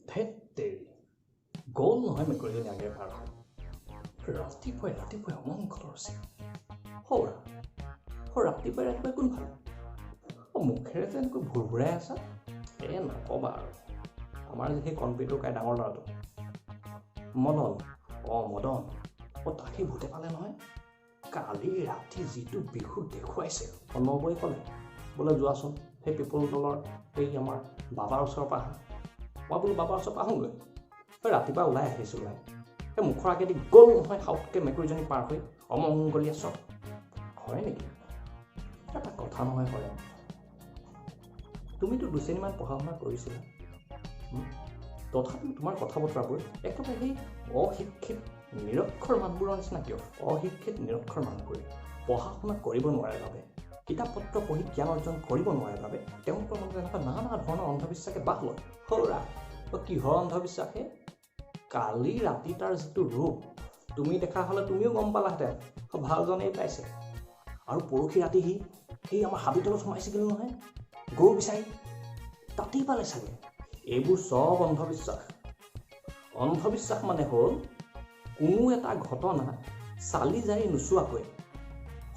ধেৎ তেৰি গ'ল নহয় মেকুৰীজনী আগেৰে পাৰ হৈ ৰাতিপুৱাই অমংগলৰ আছে সৌৰা ৰাতিপুৱাই কোনফালে মুখেৰে যে এনেকৈ ভুৰভুৰাই আছা নক'বা আৰু আমাৰ যে সেই কম্পিউটাৰ কাই ডাঙৰ ল'ৰাটো মদন তাকেই ভূতে পালে নহয় কালি ৰাতি যিটো বিহু দেখুৱাইছে নবৌৱে ক'লে বোলে যোৱাচোন সেই পিপল তলৰ সেই আমাৰ বাবাৰ ওচৰৰ পৰা আহা মই বোলো বাবাৰ ওচৰৰ পৰা আহোঁগৈ ৰাতিপুৱা ওলাই আহিছোঁ সেই মুখৰ আগেদি গ'ল নহয় সাউতকৈ মেকুৰীজনী পাৰ হৈ অমংগলীয়া চব হয় নেকি এটা কথা নহয় কৰে তুমিতো দুশ্ৰেণীমান পঢ়া শুনা কৰিছিলা তথাপিও তোমাৰ কথা বতৰাবোৰ একেবাৰে সেই অশিক্ষিত নিৰক্ষৰ মানুহবোৰৰ নিচিনা কিয় অশিক্ষিত নিৰক্ষৰ মানুহবোৰে পঢ়া শুনা কৰিব নোৱাৰে বাবে কিতাপ পত্ৰ পঢ়ি জ্ঞান অৰ্জন কৰিব নোৱাৰে বাবে তেওঁলোকৰ মনত এনেকুৱা নানা ধৰণৰ অন্ধবিশ্বাসে বাহ লয় সৌৰা কিহৰ অন্ধবিশ্বাসে কালি ৰাতি তাৰ যিটো ৰূপ তুমি দেখা হ'লে তুমিও গম পালাহেঁতেন ভালজনেই পাইছে আৰু পৰহি ৰাতি সেই আমাৰ হাবিতলত সোমাইছিল নহয় গৰু বিচাৰি তাতেই পালে চাগে এইবোৰ চব অন্ধবিশ্বাস মানে হ'ল কোনো এটা ঘটনা চালি জাৰি নোচোৱাকৈ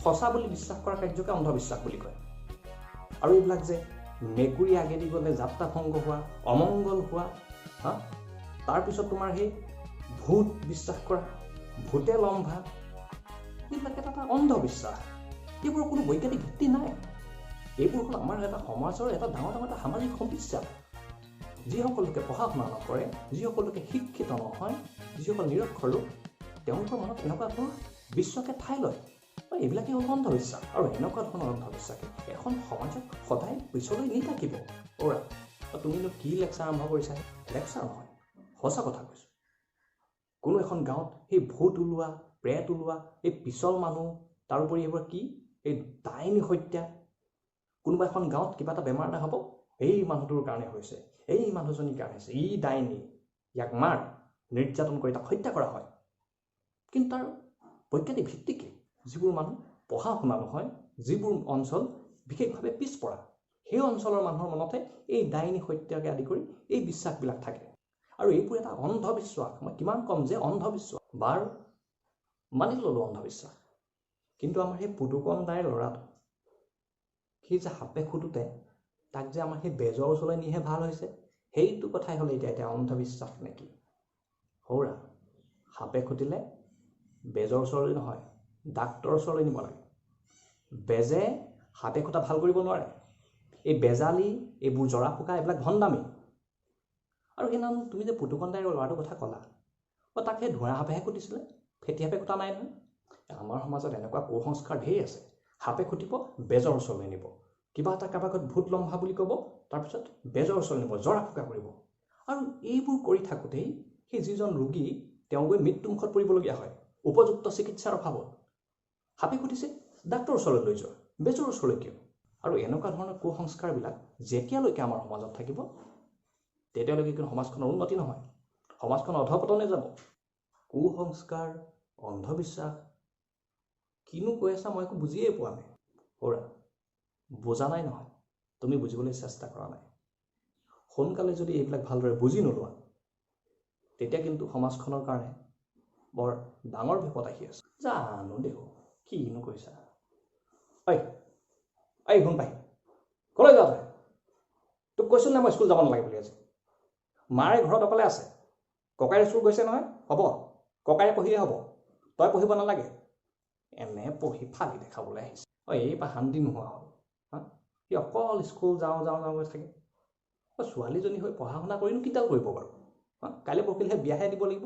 সঁচা বুলি বিশ্বাস কৰা কাৰ্যকে অন্ধবিশ্বাস বুলি কয় আৰু এইবিলাক যে মেকুৰী আগেদি গ'লে যাত্ৰা ভংগ হোৱা অমংগল হোৱা তাৰপিছত তোমাৰ সেই ভূত বিশ্বাস কৰা ভূতে লম্ভা এইবিলাক এটা অন্ধবিশ্বাস এইবোৰৰ কোনো বৈজ্ঞানিক ভিত্তি নাই এইবোৰ হ'ল আমাৰ এটা সমাজৰ এটা ডাঙৰ এটা সামাজিক সমস্যা যিসকল লোকে পঢ়া শুনা নকৰে যিসকল লোকে শিক্ষিত নহয় যিসকল নিৰক্ষৰ লোক তেওঁলোকৰ মনত এনেকুৱা ধৰণৰ বিশ্বাসে ঠাই লয় এইবিলাকেই হ'ল অন্ধবিশ্বাস আৰু এনেকুৱা ধৰণৰ অন্ধবিশ্বাসে এখন সমাজক সদায় পিছলৈ নি থাকিব তুমিনো কি লেকচাৰ আৰম্ভ কৰিছা লেকচাৰ নহয় সঁচা কথা কৈছোঁ কোনো এখন গাঁৱত সেই ভূত ওলোৱা প্ৰেত ওলোৱা এই পিছল মানুহ তাৰোপৰি এইবোৰ কি এই ডাইনী হত্যা কোনোবা এখন গাঁৱত কিবা এটা বেমাৰ এটা হ'ব এই মানুহটোৰ কাৰণে হৈছে এই মানুহজনীৰ কাৰণে হৈছে ই ডাইনী ইয়াক মাৰ নিৰ্যাতন কৰি তাক হত্যা কৰা হয় কিন্তু তাৰ বৈজ্ঞানিক ভিত্তি কি যিবোৰ মানুহ পঢ়া শুনা নহয় যিবোৰ অঞ্চল বিশেষভাৱে পিছপৰা সেই অঞ্চলৰ মানুহৰ মনতে এই ডাইনী হত্যাকে আদি কৰি এই বিশ্বাসবিলাক থাকে আৰু এইবোৰ এটা অন্ধবিশ্বাস মই কিমান ক'ম যে অন্ধবিশ্বাস বাৰু মানি ল'লোঁ অন্ধবিশ্বাস কিন্তু আমাৰ সেই পুদুকণ দাইৰ ল'ৰাটো সেই যে সাপে খুটোতে তাক যে আমাৰ সেই বেজৰ ওচৰলৈ নিহে ভাল হৈছে সেইটো কথাই হ'লে এতিয়া অন্ধবিশ্বাস নেকি সৌৰা সাপে খুটিলে বেজৰ ওচৰলৈ নহয় ডাক্তৰৰ ওচৰলৈ নিব লাগে বেজে সাপে খুটা ভাল কৰিব নোৱাৰে এই বেজালি এইবোৰ জৰা ফুকা এইবিলাক ভণ্ডামি আৰু সেইদিনাখন তুমি যে পুতুকণ দাইৰ ল'ৰাটোৰ কথা ক'লা তাক সেই ধোঁৰা সাপেহে খুটিছিলে ফেটি সাপে খুটা নাই নহয় আমাৰ সমাজত এনেকুৱা কুসংস্কাৰ ঢেৰ আছে সাপে খুটিব বেজৰ ওচৰলৈ নিব কিবা এটা কাৰোবাক ভূত লম্ভা বুলি ক'ব তাৰপিছত বেজৰ ওচৰলৈ নিব জৰা ফুকা কৰিব আৰু এইবোৰ কৰি থাকোঁতেই সেই যিজন ৰোগী তেওঁ গৈ মৃত্যুমুখত পৰিবলগীয়া হয় উপযুক্ত চিকিৎসাৰ অভাৱত সাপে খুটিছে ডাক্তৰৰ ওচৰলৈ লৈ যোৱা বেজৰ ওচৰলৈ কিয় আৰু এনেকুৱা ধৰণৰ কুসংস্কাৰবিলাক যেতিয়ালৈকে আমাৰ সমাজত থাকিব তেতিয়ালৈকে কিন্তু সমাজখনৰ উন্নতি নহয় সমাজখন অধপতনে যাব কুসংস্কাৰ অন্ধবিশ্বাস কিনো কৈ আছা মই একো বুজিয়েই পোৱা নাই সৌৰা বুজা নাই নহয় তুমি বুজিবলৈ চেষ্টা কৰা নাই সোনকালে যদি এইবিলাক ভালদৰে বুজি নোলোৱা তেতিয়া কিন্তু সমাজখনৰ কাৰণে বৰ ডাঙৰ বিপদ আহি আছে জানো দেও কিনো কৈছা শুন পাই ক'লৈ যোৱা তই তোক কৈছিল নে মই স্কুল যাব নালাগে বুলি আজি মাৰে ঘৰত অকলে আছে ককাইৰে স্কুল গৈছে নহয় হ'ব ককাইৰে পঢ়িলে হ'ব তই পঢ়িব নালাগে এনে পঢ়ি ফালি দেখাবলৈ আহিছে এইবাৰ শান্তি নোহোৱা হ'ল সি অকল স্কুল যাওঁ গৈ থাকে ছোৱালীজনী হৈ পঢ়া শুনা কৰিনো কিডাল কৰিব বাৰু কাইলৈ পৰহিলেহে বিয়াহে দিব লাগিব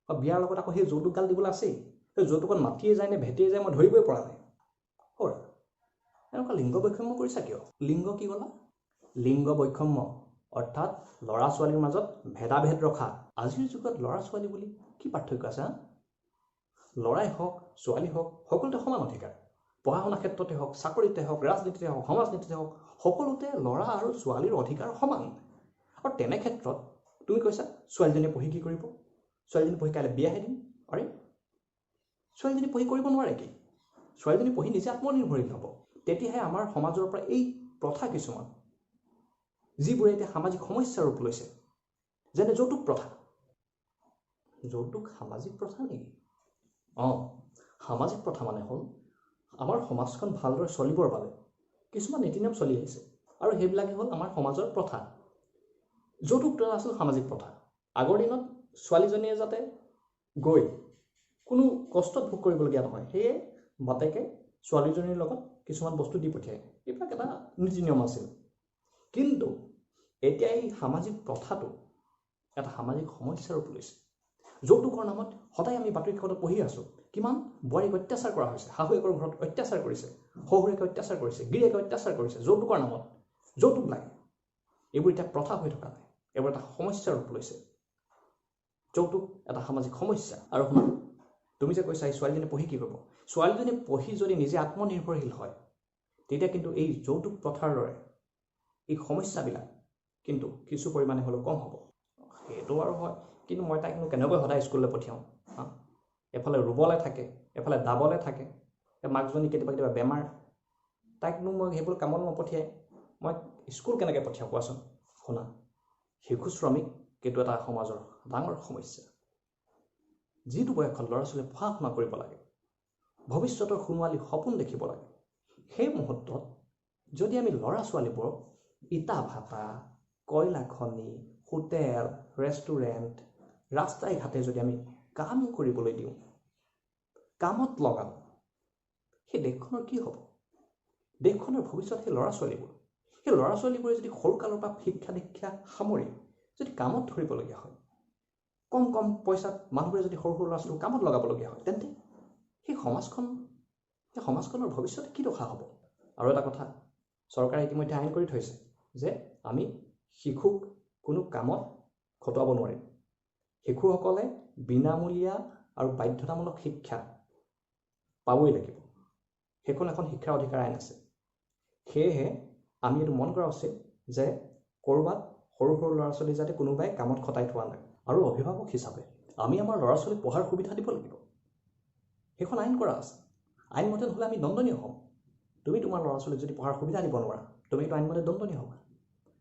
বিয়াৰ লগত আকৌ সেই যৌতুকগাল দিবলৈ আছেই সেই যৌতুকত মাতিয়ে যায় নে ভেটিয়ে যায় মই ধৰিবই পৰা নাই এনেকুৱা লিংগ বৈষম্য কৰিছা কিয় লিংগ কি ক'লা লিংগ বৈষম্য অৰ্থাৎ ল'ৰা ছোৱালীৰ মাজত ভেদাভেদ ৰখা আজিৰ যুগত ল'ৰা ছোৱালী বুলি কি পাৰ্থক্য আছে ল'ৰাই হওক ছোৱালী হওক সকলোতে সমান অধিকাৰ পঢ়া শুনা ক্ষেত্ৰতে হওক চাকৰিতে হওক ৰাজনীতিতে হওক সমাজনীতিতে হওক সকলোতে ল'ৰা আৰু ছোৱালীৰ অধিকাৰ সমান আৰু তেনে ক্ষেত্ৰত তুমি কৈছা ছোৱালীজনীয়ে পঢ়ি কি কৰিব ছোৱালীজনী পঢ়ি কাইলৈ বিয়াহে দিম ছোৱালীজনী পঢ়ি কৰিব নোৱাৰে কি ছোৱালীজনী পঢ়ি নিজে আত্মনিৰ্ভৰশীল হ'ব তেতিয়াহে আমাৰ সমাজৰ পৰা এই প্ৰথা কিছুমান যিবোৰে এতিয়া সামাজিক সমস্যাৰ ৰূপ লৈছে, যেনে যৌতুক প্ৰথা। যৌতুক সামাজিক প্ৰথা নেকি? সামাজিক প্ৰথা মানে হ'ল আমাৰ সমাজখন ভালদৰে চলিবৰ বাবে কিছুমান নীতি নিয়ম চলি আহিছে, আৰু সেইবিলাকে হ'ল আমাৰ সমাজৰ প্ৰথা। যৌতুকটো আছিল সামাজিক প্ৰথা। আগৰ দিনত ছোৱালীজনীয়ে যাতে গৈ কোনো কষ্টত ভোগ কৰিবলগীয়া নহয়, সেয়ে বাপেকে ছোৱালীজনীৰ লগত কিছুমান বস্তু দি পঠিয়ায়। এইবিলাক এটা নীতি নিয়ম আছিল। কিন্তু এতিয়া এই সামাজিক প্ৰথাটো এটা সামাজিক সমস্যাৰ ৰূপ লৈছে। যৌতুকৰ নামত সদায় আমি বাতৰি কাকতত পঢ়ি আছোঁ কিমান বোৱাৰীক অত্যাচাৰ কৰা হৈছে, শাহুৱেকৰ ঘৰত অত্যাচাৰ কৰিছে, শহুৰেকে অত্যাচাৰ কৰিছে, গিৰিয়েকে অত্যাচাৰ কৰিছে যৌতুকৰ নামত। যৌতুক লাগে। এইবোৰ এতিয়া প্ৰথা হৈ থকা নাই, এইবোৰ এটা সমস্যাৰ ৰূপ লৈছে। যৌতুক এটা সামাজিক সমস্যা। আৰু শুনা, তুমি যে কৈছা এই ছোৱালীজনী পঢ়ি কি কৰিব? ছোৱালীজনী পঢ়ি যদি নিজে আত্মনিৰ্ভৰশীল হয়, তেতিয়া কিন্তু এই যৌতুক প্ৰথাৰ দৰে এই সমস্যাবিলাক কিন্তু কিছু পৰিমাণে হ'লেও কম হ'ব। সেইটো আৰু হয়, কিন্তু মই তাইকনো কেনেকৈ সদায় স্কুললৈ পঠিয়াওঁ? এফালে ৰুবলৈ থাকে, এফালে দাবলৈ থাকে, মাকজনী কেতিয়াবা বেমাৰ, তাইকনো মই সেইবোৰ কামত নপঠিয়াই মই স্কুল কেনেকৈ পঠিয়াওঁ কোৱাচোন? শুনা, শিশু শ্ৰমিক কিন্তু এটা সমাজৰ ডাঙৰ সমস্যা। যিটো বয়সত ল'ৰা ছোৱালীয়ে পঢ়া শুনা কৰিব লাগে, ভৱিষ্যতৰ সোণোৱালী সপোন দেখিব লাগে, সেই মুহূৰ্তত যদি আমি ল'ৰা ছোৱালীবোৰক ইটা ভাটা, কয়লা খনি, হোটেল, ৰেষ্টুৰেণ্ট, ৰাস্তাই ঘাটে যদি আমি কাম কৰিবলৈ দিওঁ, কামত লগাওঁ, সেই দেশখনৰ কি হ'ব? দেশখনৰ ভৱিষ্যত সেই ল'ৰা ছোৱালীবোৰে যদি সৰুকালৰ পৰা শিক্ষা দীক্ষা সামৰি যদি কামত ধৰিবলগীয়া হয়, কম কম পইচাত মানুহবোৰে যদি সৰু সৰু ল'ৰা ছোৱালীক কামত লগাবলগীয়া হয়, তেন্তে সেই সমাজখনৰ ভৱিষ্যতে কি দশা হ'ব? আৰু এটা কথা, চৰকাৰে ইতিমধ্যে আইন কৰি থৈছে যে আমি শিশুক কোনো কামত খটুৱাব নোৱাৰিম। শিশুসকলে বিনামূলীয়া আৰু বাধ্যতামূলক শিক্ষা পাবই লাগিব। সেইখন এখন শিক্ষাৰ অধিকাৰ আইন আছে। সেয়েহে আমি এইটো মন কৰা উচিত যে ক'ৰবাত সৰু সৰু ল'ৰা ছোৱালী যাতে কোনোবাই কামত খটাই থোৱা নাই। আৰু অভিভাৱক হিচাপে আমি আমাৰ ল'ৰা ছোৱালীক পঢ়াৰ সুবিধা দিব লাগিব। সেইখন আইন কৰা আছে। আইনমতে নহ'লে আমি দণ্ডনীয় হ'ম। তুমি তোমাৰ ল'ৰা ছোৱালীক যদি পঢ়াৰ সুবিধা দিব নোৱাৰা, তুমি এইটো আইনমতে দণ্ডনীয় হ'বা।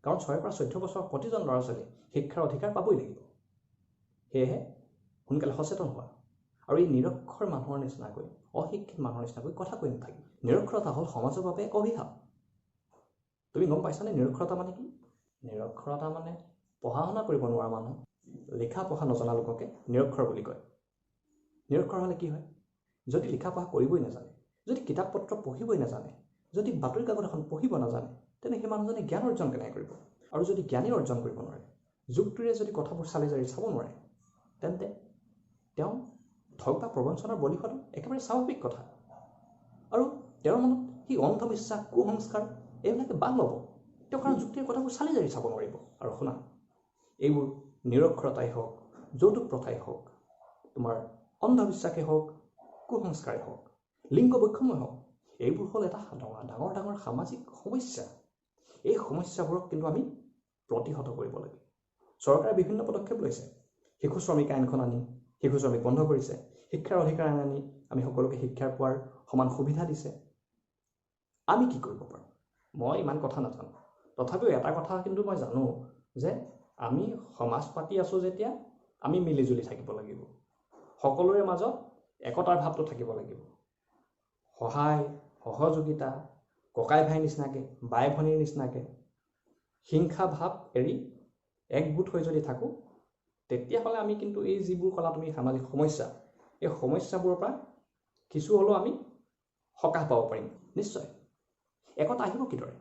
কাৰণ 6 পৰা 14 বছৰ প্ৰতিজন ল'ৰা ছোৱালী শিক্ষাৰ অধিকাৰ পাবই লাগিব। সেয়েহে সোনকালে সচেতন হোৱা, আৰু এই নিৰক্ষৰ মানুহৰ নিচিনাকৈ, অশিক্ষিত মানুহৰ নিচিনাকৈ কথা কৈ নাথাকি। নিৰক্ষৰতা হ'ল সমাজৰ বাবে এক অভিশাপ। তুমি গম পাইছানে নিৰক্ষৰতা মানে কি? নিৰক্ষৰতা মানে পঢ়া শুনা কৰিব নোৱাৰা মানুহ, লিখা পঢ়া নজনা লোককে নিৰক্ষৰ বুলি কয়। নিৰক্ষৰ হ'লে কি হয়? যদি লিখা পঢ়া কৰিবই নাজানে, যদি কিতাপ পত্ৰ পঢ়িবই নাজানে, যদি বাতৰি কাকত এখন পঢ়িব নাজানে, তেনে সেই মানুহজনে জ্ঞান অৰ্জন কেনেকৈ কৰিব? আৰু যদি জ্ঞানেই অৰ্জন কৰিব নোৱাৰে, যুক্তিৰে যদি কথাবোৰ চালি জাৰি চাব নোৱাৰে, তেন্তে তেওঁ ঠগ বা প্ৰবঞ্চনাৰ বলি হোৱাটো একেবাৰে স্বাভাৱিক কথা। আৰু তেওঁৰ মনত সেই অন্ধবিশ্বাস, কুসংস্কাৰ এইবিলাকে বাস ল'ব। তেওঁ কাৰণ যুক্তিৰে কথাবোৰ চালি জাৰি চাব নোৱাৰিব। আৰু শুনা, এইবোৰ নিৰক্ষৰতাই হওক, যৌতুক প্ৰথাই হওক, তোমাৰ অন্ধবিশ্বাসেই হওক, কুসংস্কাৰেই হওক, লিংগ বৈষম্যই হওক, এইবোৰ হ'ল এটা ডাঙৰ ডাঙৰ সামাজিক সমস্যা। এই সমস্যাবোৰক কিন্তু আমি প্ৰতিহত কৰিব লাগে। চৰকাৰে বিভিন্ন পদক্ষেপ লৈছে। শিশু শ্ৰমিক আইনখন আনি শিশু শ্ৰমিক বন্ধ কৰিছে। শিক্ষাৰ অধিকাৰ আইন আনি আমি সকলোকে শিক্ষাৰ পোৱাৰ সমান সুবিধা দিছে। আমি কি কৰিব পাৰোঁ? মই ইমান কথা নাজানো। তথাপিও এটা কথা কিন্তু মই জানো যে আমি সমাজ পাতি আছোঁ যেতিয়া আমি মিলিজুলি থাকিব লাগিব। সকলোৰে মাজত একতাৰ ভাৱটো থাকিব লাগিব। সহায়, সহযোগিতা, ককাই ভাই নিচিনাকৈ, বাই ভনীৰ নিচিনাকৈ হিংসা ভাৱ এৰি একগোট হৈ যদি থাকোঁ, তেতিয়াহ'লে আমি কিন্তু এই যিবোৰ ক'লা তুমি সামাজিক সমস্যা, এই সমস্যাবোৰৰ পৰা কিছু হ'লেও আমি সকাহ পাব পাৰিম। নিশ্চয় একতা আহিব কিদৰে?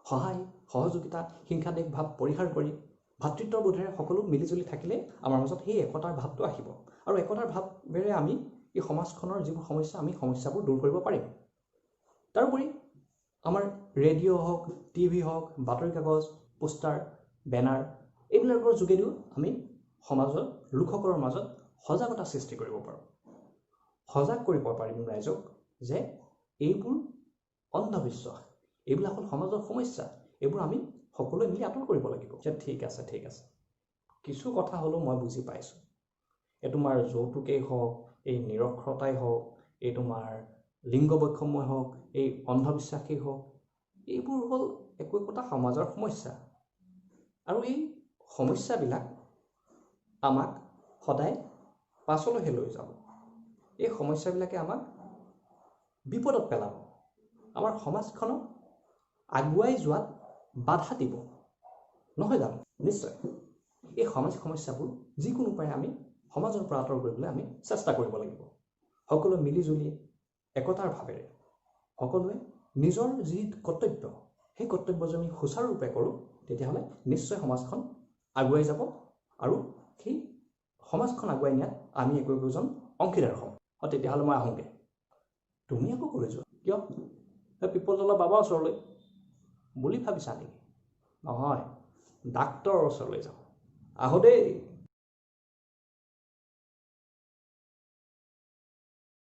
সহায়, সহযোগিতা, হিংসাদেশ ভাৱ পৰিহাৰ কৰি ভাতৃত্বৰ বোধেৰে সকলো মিলিজুলি থাকিলে আমাৰ মাজত সেই একতাৰ ভাৱটো আহিব। আৰু একতাৰ ভাৱেৰে আমি এই সমাজখনৰ যিবোৰ সমস্যা, আমি সমস্যাবোৰ দূৰ কৰিব পাৰিম। তাৰোপৰি আমাৰ ৰেডিঅ' হওক, টিভি হওক, বাতৰি কাগজ, পোষ্টাৰ, বেনাৰ এইবিলাকৰ যোগেদিও আমি সমাজৰ লোকসকলৰ মাজত সজাগতা সৃষ্টি কৰিব পাৰোঁ। সজাগ কৰিব পাৰিম ৰাইজক যে এইবোৰ অন্ধবিশ্বাস, এইবিলাক হ'ল সমাজৰ সমস্যা, এইবোৰ আমি সকলোৱে মিলি আঁতৰ কৰিব লাগিব। যে ঠিক আছে, কিছু কথা হ'লেও মই বুজি পাইছোঁ। এই তোমাৰ যৌতুকেই হওক, এই নিৰক্ষৰতাই হওক, এই তোমাৰ লিংগ বৈষম্যই হওক, এই অন্ধবিশ্বাসেই হওক, এইবোৰ হ'ল একো একোটা সমাজৰ সমস্যা আৰু এই সমস্যাবিলাক আমাক সদায় পাছলৈহে লৈ যাব এই সমস্যাবিলাকে আমাক বিপদত পেলাব আমাৰ সমাজখনক আগুৱাই যোৱাত বাধা দিব নহয় জানো নিশ্চয় এই সমাজ সমস্যাবোৰ যিকোনো উপায়ে আমি সমাজৰ পৰা আঁতৰ কৰিবলৈ আমি চেষ্টা কৰিব লাগিব সকলো মিলিজুলি একতাৰ ভাৱেৰে সকলোৱে নিজৰ যি কৰ্তব্য সেই কৰ্তব্য যদি আমি সুচাৰুৰূপে কৰোঁ তেতিয়াহ'লে নিশ্চয় সমাজখন আগুৱাই যাব আৰু সেই সমাজখন আগুৱাই নিয়াত আমি একোজন অংশীদাৰ হ'ম আৰু তেতিয়াহ'লে মই আহোঁগৈ তুমি আকৌ ক'লৈ যোৱা কিয় সেই পিপলতলা বাবাৰ ওচৰলৈ বুলি ভাবিছা নেকি নহয় ডাক্তৰৰ ওচৰলৈ যাওঁ আহো দেই